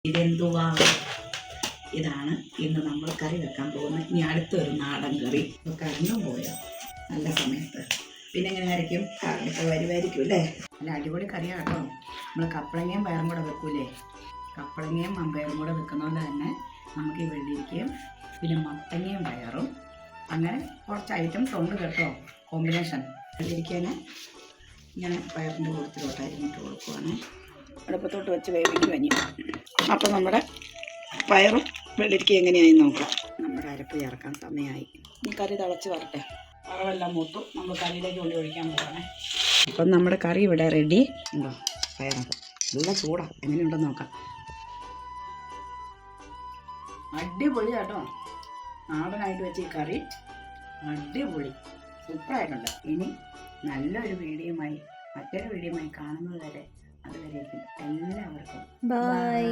ഇതെന്തുവാ? ഇതാണ് ഇന്ന് നമ്മൾ കറി വെക്കാൻ പോകുന്നത്. ഇനി അടുത്തൊരു നാടൻ കറി. ഇപ്പോൾ കറണ്ടും പോയോ നല്ല സമയത്ത്. പിന്നെ എങ്ങനെ ആയിരിക്കും? കറണ്ടൊക്കെ വരുമായിരിക്കും അല്ലേ? നല്ല അടിപൊളി കറിയാണ് കേട്ടോ. നമ്മൾ കപ്പളങ്ങയും പയറും കൂടെ വെക്കൂലേ? കപ്പളങ്ങയും മമ്പയറും കൂടെ വെക്കുന്നതുകൊണ്ട് തന്നെ നമുക്ക് ഈ വെള്ളിരിക്കയും പിന്നെ മത്തങ്ങയും പയറും അങ്ങനെ കുറച്ച് ഐറ്റംസ് ഉണ്ട് കേട്ടോ. കോമ്പിനേഷൻ വെള്ളിരിക്കാന് ഞാൻ പയറിൻ്റെ കൂട്ടത്തിലോട്ട് അരിഞ്ഞിട്ട് കൊടുക്കുവാണ്. അടുപ്പത്തോട്ട് വെച്ച് വേവിക്കും അനി. അപ്പോൾ നമ്മുടെ പയറും വെള്ളരിക്ക എങ്ങനെയായി നോക്കാം. നമ്മുടെ അരപ്പ് ചേർക്കാൻ സമയമായി. ഈ കറി തിളച്ച് വരട്ടെ. വറവെല്ലാം മൂത്തു. നമ്മൾ കറിയിലേക്ക് കൊണ്ട് ഒഴിക്കാൻ പോകണേ. അപ്പം നമ്മുടെ കറി ഇവിടെ റെഡി ഉണ്ടോ? പയറ് നല്ല ചൂടാ. എങ്ങനെയുണ്ടെന്ന് നോക്കാം. അടിപൊളി കേട്ടോ. നാടനായിട്ട് വെച്ച ഈ കറി അടിപൊളി സൂപ്പറായിട്ടുണ്ട്. ഇനി നല്ലൊരു വീഡിയോയുമായി മറ്റൊരു വീഡിയോയുമായി കാണുന്നത് വരെ അതുവരേക്കും എല്ലാവർക്കും ബൈ.